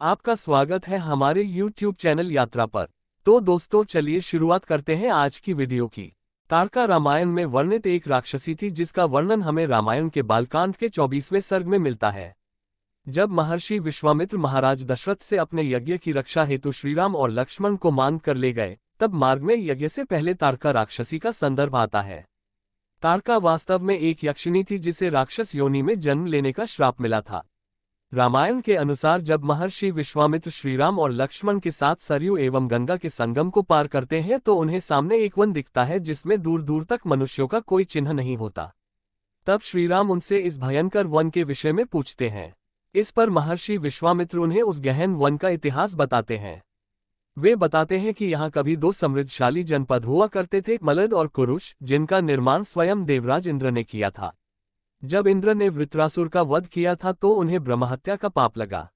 आपका स्वागत है हमारे YouTube चैनल यात्रा पर। तो दोस्तों चलिए शुरुआत करते हैं आज की वीडियो की। तारका रामायण में वर्णित एक राक्षसी थी जिसका वर्णन हमें रामायण के बालकांड के 24वें सर्ग में मिलता है। जब महर्षि विश्वामित्र महाराज दशरथ से अपने यज्ञ की रक्षा हेतु श्रीराम और लक्ष्मण को मान कर ले गए, तब मार्ग में यज्ञ से पहले तारका राक्षसी का संदर्भ आता है। तारका वास्तव में एक यक्षिणी थी जिसे राक्षस योनि में जन्म लेने का श्राप मिला था। रामायण के अनुसार जब महर्षि विश्वामित्र श्रीराम और लक्ष्मण के साथ सरयू एवं गंगा के संगम को पार करते हैं तो उन्हें सामने एक वन दिखता है जिसमें दूर दूर तक मनुष्यों का कोई चिन्ह नहीं होता। तब श्रीराम उनसे इस भयंकर वन के विषय में पूछते हैं। इस पर महर्षि विश्वामित्र उन्हें उस गहन वन का इतिहास बताते हैं। वे बताते हैं कि यहाँ कभी दो समृद्धशाली जनपद हुआ करते थे, मलद और कुरुश, जिनका निर्माण स्वयं देवराज इंद्र ने किया था। जब इंद्र ने वृत्रासुर का वध किया था तो उन्हें ब्रह्महत्या का पाप लगा।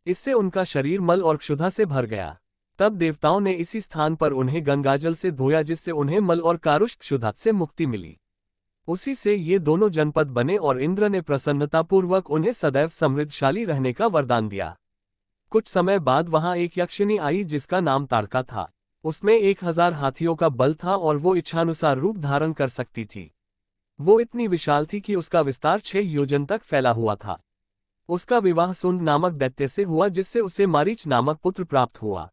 इससे उनका शरीर मल और क्षुधा से भर गया। तब देवताओं ने इसी स्थान पर उन्हें गंगाजल से धोया जिससे उन्हें मल और कारुष्ट क्षुधा से मुक्ति मिली। उसी से ये दोनों जनपद बने और इंद्र ने प्रसन्नतापूर्वक उन्हें सदैव समृद्धशाली रहने का वरदान दिया। कुछ समय बाद वहां एक यक्षिणी आई जिसका नाम तारका था। उसमें 1000 हाथियों का बल था और वो इच्छानुसार रूप धारण कर सकती थी। वो इतनी विशाल थी कि उसका विस्तार 6 योजन तक फैला हुआ था। उसका विवाह सुंद नामक दैत्य से हुआ जिससे उसे मारीच नामक पुत्र प्राप्त हुआ।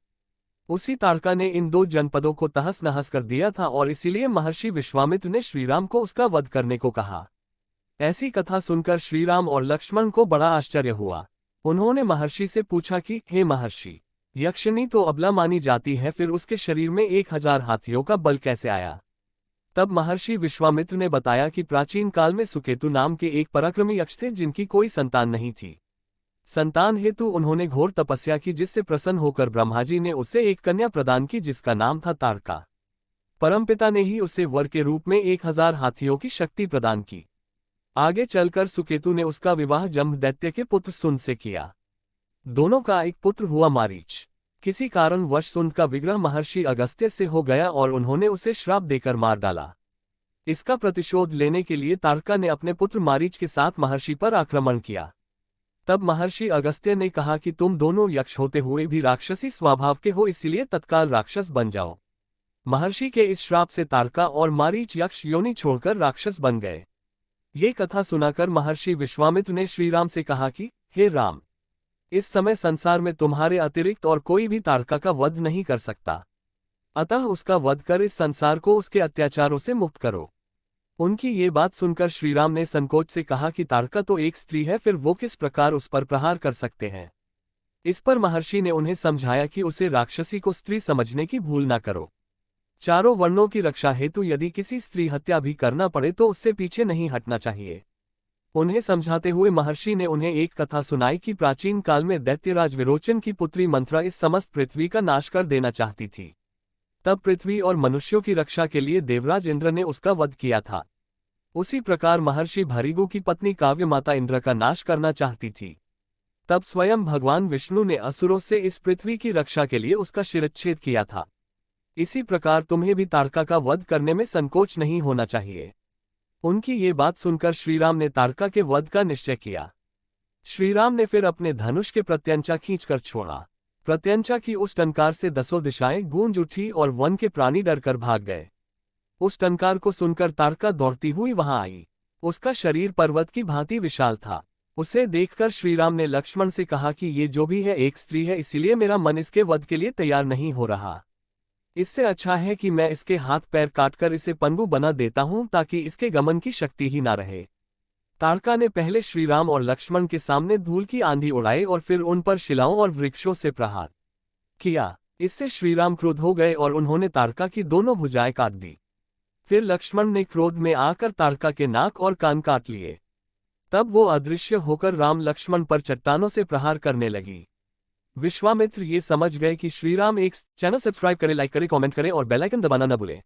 उसी तारका ने इन दो जनपदों को तहस नहस कर दिया था और इसीलिए महर्षि विश्वामित्र ने श्रीराम को उसका वध करने को कहा। ऐसी कथा सुनकर श्रीराम और लक्ष्मण को बड़ा आश्चर्य हुआ। उन्होंने महर्षि से पूछा कि हे महर्षि, यक्षिणी तो अबला मानी जाती है, फिर उसके शरीर में 1000 हाथियों का बल कैसे आया? तब महर्षि विश्वामित्र ने बताया कि प्राचीन काल में सुकेतु नाम के एक पराक्रमी यक्ष थे जिनकी कोई संतान नहीं थी। संतान हेतु उन्होंने घोर तपस्या की जिससे प्रसन्न होकर ब्रह्मा जी ने उसे एक कन्या प्रदान की जिसका नाम था तारका। परमपिता ने ही उसे वर के रूप में 1000 हाथियों की शक्ति प्रदान की। आगे चलकर सुकेतु ने उसका विवाह जम्भ दैत्य के पुत्र सुंद से किया। दोनों का एक पुत्र हुआ मारीच। किसी कारणवश सुंद का विग्रह महर्षि अगस्त्य से हो गया और उन्होंने उसे श्राप देकर मार डाला। इसका प्रतिशोध लेने के लिए तारका ने अपने पुत्र मारीच के साथ महर्षि पर आक्रमण किया। तब महर्षि अगस्त्य ने कहा कि तुम दोनों यक्ष होते हुए भी राक्षसी स्वभाव के हो, इसलिए तत्काल राक्षस बन जाओ। महर्षि के इस श्राप से तारका और मारीच यक्ष योनि छोड़कर राक्षस बन गए। ये कथा सुनाकर महर्षि विश्वामित्र ने श्रीराम से कहा कि हे राम, इस समय संसार में तुम्हारे अतिरिक्त और कोई भी तारका का वध नहीं कर सकता, अतः उसका वध कर इस संसार को उसके अत्याचारों से मुक्त करो। उनकी ये बात सुनकर श्रीराम ने संकोच से कहा कि तारका तो एक स्त्री है, फिर वो किस प्रकार उस पर प्रहार कर सकते हैं? इस पर महर्षि ने उन्हें समझाया कि उसे राक्षसी को स्त्री समझने की भूल न करो। चारों वर्णों की रक्षा हेतु यदि किसी स्त्री हत्या भी करना पड़े तो उससे पीछे नहीं हटना चाहिए। उन्हें समझाते हुए महर्षि ने उन्हें एक कथा सुनाई कि प्राचीन काल में दैत्यराज विरोचन की पुत्री मंथरा इस समस्त पृथ्वी का नाश कर देना चाहती थी। तब पृथ्वी और मनुष्यों की रक्षा के लिए देवराज इंद्र ने उसका वध किया था। उसी प्रकार महर्षि भृगु की पत्नी काव्य माता इंद्र का नाश करना चाहती थी। तब स्वयं भगवान विष्णु ने असुरों से इस पृथ्वी की रक्षा के लिए उसका शिरच्छेद किया था। इसी प्रकार तुम्हें भी तारका का वध करने में संकोच नहीं होना चाहिए। उनकी ये बात सुनकर श्रीराम ने तारका के वध का निश्चय किया। श्रीराम ने फिर अपने धनुष के प्रत्यंचा खींचकर छोड़ा। प्रत्यंचा की उस टंकार से 10 दिशाएं गूंज उठी और वन के प्राणी डरकर भाग गए। उस टंकार को सुनकर तारका दौड़ती हुई वहां आई। उसका शरीर पर्वत की भांति विशाल था। उसे देखकर श्रीराम ने लक्ष्मण से कहा कि ये जो भी है एक स्त्री है, इसीलिए मेरा मन इसके वध के लिए तैयार नहीं हो रहा। इससे अच्छा है कि मैं इसके हाथ पैर काटकर इसे पंगु बना देता हूं ताकि इसके गमन की शक्ति ही ना रहे। तारका ने पहले श्रीराम और लक्ष्मण के सामने धूल की आंधी उड़ाई और फिर उन पर शिलाओं और वृक्षों से प्रहार किया। इससे श्रीराम क्रोध हो गए और उन्होंने तारका की दोनों भुजाएं काट दी। फिर लक्ष्मण ने क्रोध में आकर तारका के नाक और कान काट लिए। तब वो अदृश्य होकर राम लक्ष्मण पर चट्टानों से प्रहार करने लगी। विश्वामित्र ये समझ गए कि श्रीराम एक चैनल सब्सक्राइब करें, लाइक करें, कमेंट करें और बेल आइकन दबाना न भूलें।